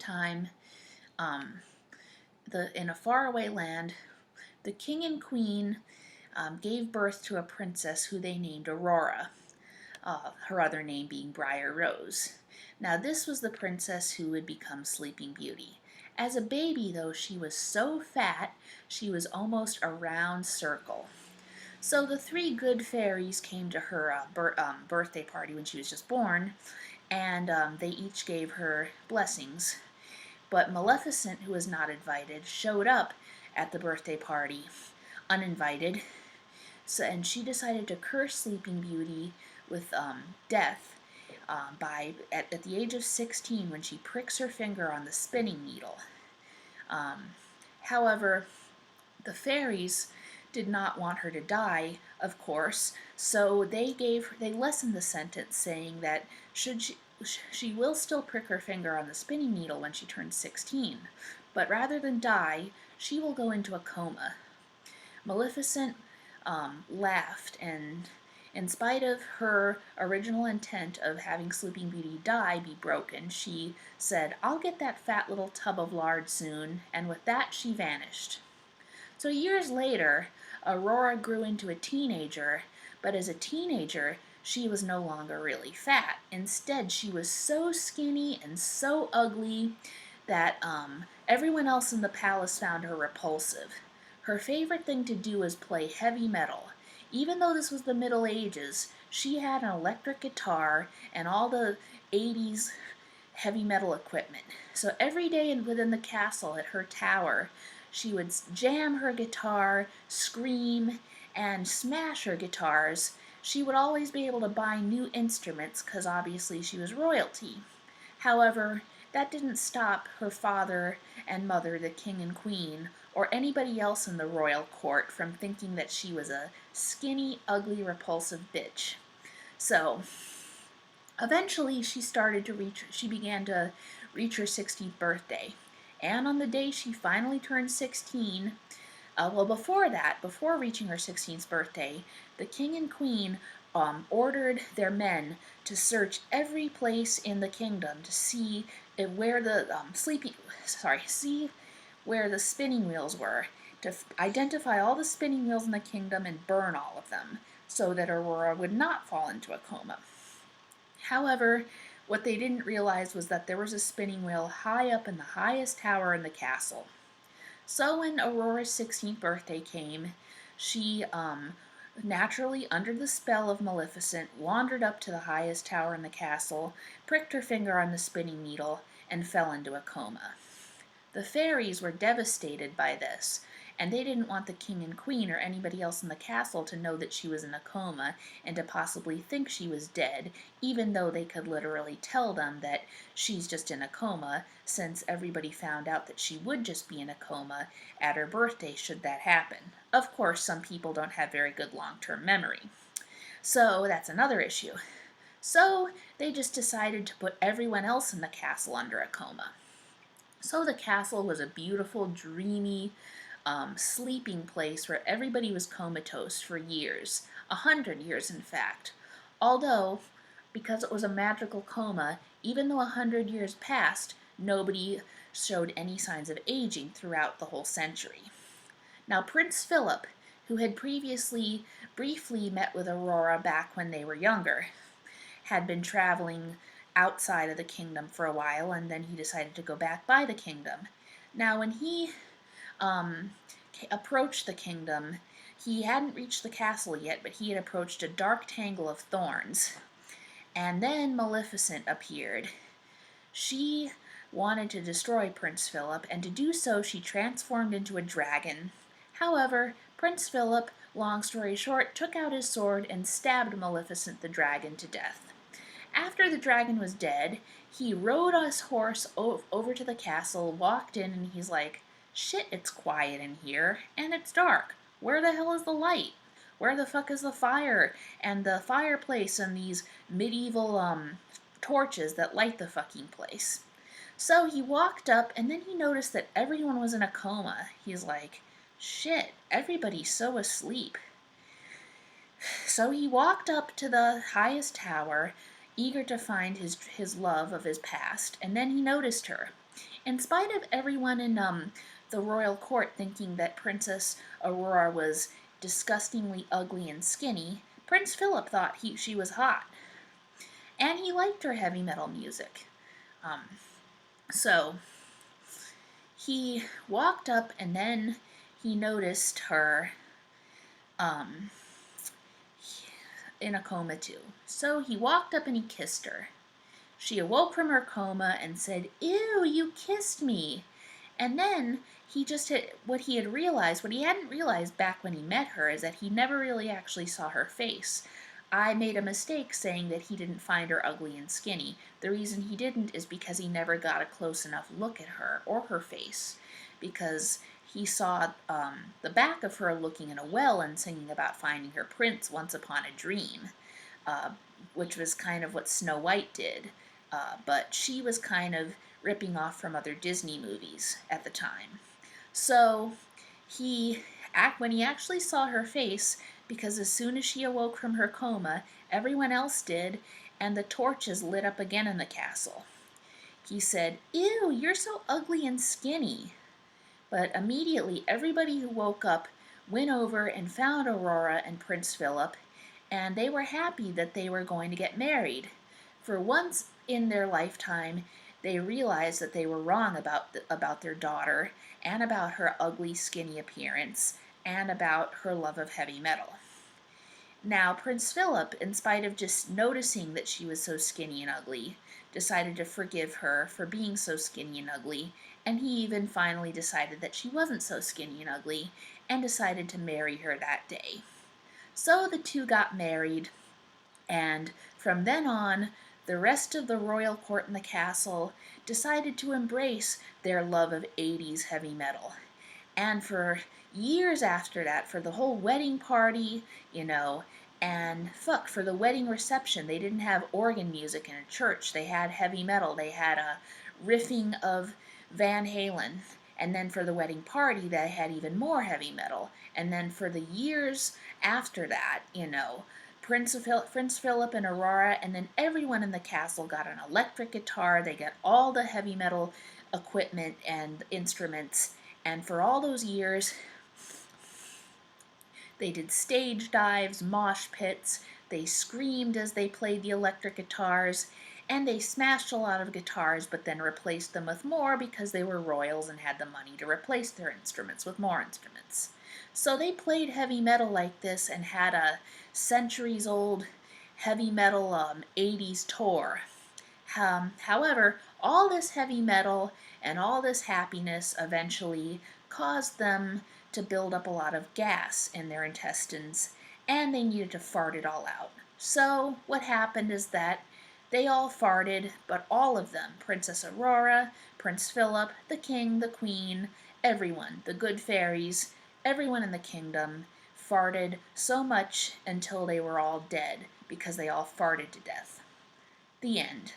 time, um, in a faraway land, the king and queen gave birth to a princess who they named Aurora, her other name being Briar Rose. Now, this was the princess who would become Sleeping Beauty. As a baby, though, she was so fat, she was almost a round circle. So the three good fairies came to her birthday party when she was just born, and they each gave her blessings. But Maleficent, who was not invited, showed up at the birthday party uninvited. So, and she decided to curse Sleeping Beauty with death at the age of 16 when she pricks her finger on the spinning needle. Um, However, the fairies did not want her to die, of course, so they lessened the sentence, saying that she will still prick her finger on the spinning needle when she turns 16, but rather than die, she will go into a coma. Maleficent laughed, and in spite of her original intent of having Sleeping Beauty be broken, she said, "I'll get that fat little tub of lard soon," and with that she vanished. So years later, Aurora grew into a teenager, but as a teenager, she was no longer really fat. Instead, she was so skinny and so ugly that everyone else in the palace found her repulsive. Her favorite thing to do was play heavy metal. Even though this was the Middle Ages, she had an electric guitar and all the 80s heavy metal equipment. So every day within the castle at her tower, she would jam her guitar, scream, and smash her guitars. She would always be able to buy new instruments because obviously she was royalty. However, that didn't stop her father and mother, the king and queen, or anybody else in the royal court from thinking that she was a skinny, ugly, repulsive bitch. So, eventually she began to reach her 16th birthday. And on the day she finally turned 16, before reaching her 16th birthday, the king and queen ordered their men to search every place in the kingdom to see where the see where the spinning wheels were, to identify all the spinning wheels in the kingdom and burn all of them, so that Aurora would not fall into a coma. However, what they didn't realize was that there was a spinning wheel high up in the highest tower in the castle. So when Aurora's 16th birthday came, she naturally, under the spell of Maleficent, wandered up to the highest tower in the castle, pricked her finger on the spinning needle, and fell into a coma. The fairies were devastated by this, and they didn't want the king and queen or anybody else in the castle to know that she was in a coma and to possibly think she was dead, even though they could literally tell them that she's just in a coma, since everybody found out that she would just be in a coma at her birthday should that happen. Of course, some people don't have very good long-term memory. So that's another issue. So they just decided to put everyone else in the castle under a coma. So the castle was a beautiful, dreamy, sleeping place where everybody was comatose for years, 100 years in fact. Although, because it was a magical coma, even though 100 years passed, nobody showed any signs of aging throughout the whole century. Now, Prince Philip, who had previously briefly met with Aurora back when they were younger, had been traveling outside of the kingdom for a while, and then he decided to go back by the kingdom. Now, when he approached the kingdom, he hadn't reached the castle yet, but he had approached a dark tangle of thorns. And then Maleficent appeared. She wanted to destroy Prince Philip, and to do so she transformed into a dragon. However, Prince Philip, long story short, took out his sword and stabbed Maleficent the dragon to death. After the dragon was dead, he rode his horse over to the castle, walked in, and he's like, "Shit, it's quiet in here, and it's dark. Where the hell is the light? Where the fuck is the fire and the fireplace and these medieval torches that light the fucking place?" So he walked up, and then he noticed that everyone was in a coma. He's like, "Shit, everybody's so asleep." So he walked up to the highest tower, eager to find his love of his past, and then he noticed her. In spite of everyone in the royal court thinking that Princess Aurora was disgustingly ugly and skinny, Prince Philip thought she was hot, and he liked her heavy metal music. Um, so he walked up, and then he noticed her um, in a coma too. So he walked up and he kissed her. She awoke from her coma and said, "Ew, you kissed me." And then he just had what he had realized, what he hadn't realized back when he met her, is that he never really actually saw her face. I made a mistake saying that he didn't find her ugly and skinny. The reason he didn't is because he never got a close enough look at her or her face, because he saw the back of her looking in a well and singing about finding her prince once upon a dream, uh, which was kind of what Snow White did. But she was kind of ripping off from other Disney movies at the time. So when he actually saw her face, because as soon as she awoke from her coma, everyone else did, and the torches lit up again in the castle. He said, "Ew, you're so ugly and skinny." But immediately everybody who woke up went over and found Aurora and Prince Philip, and they were happy that they were going to get married. For once in their lifetime, they realized that they were wrong about their daughter, and about her ugly, skinny appearance, and about her love of heavy metal. Now, Prince Philip, in spite of just noticing that she was so skinny and ugly, decided to forgive her for being so skinny and ugly, and he even finally decided that she wasn't so skinny and ugly, and decided to marry her that day. So the two got married, and from then on, the rest of the royal court in the castle decided to embrace their love of 80s heavy metal. And for years after that, for the whole wedding party, and for the wedding reception, they didn't have organ music in a church. They had heavy metal. They had a riffing of Van Halen. And then for the wedding party, they had even more heavy metal. And then for the years after that, Prince Philip and Aurora, and then everyone in the castle got an electric guitar. They got all the heavy metal equipment and instruments. And for all those years, they did stage dives, mosh pits, they screamed as they played the electric guitars, and they smashed a lot of guitars but then replaced them with more because they were royals and had the money to replace their instruments with more instruments. So they played heavy metal like this and had a centuries-old heavy metal 80s tour. However, all this heavy metal and all this happiness eventually caused them to build up a lot of gas in their intestines, and they needed to fart it all out. So what happened is that they all farted, but all of them, Princess Aurora, Prince Philip, the king, the queen, everyone, the good fairies, everyone in the kingdom, farted so much until they were all dead, because they all farted to death. The end.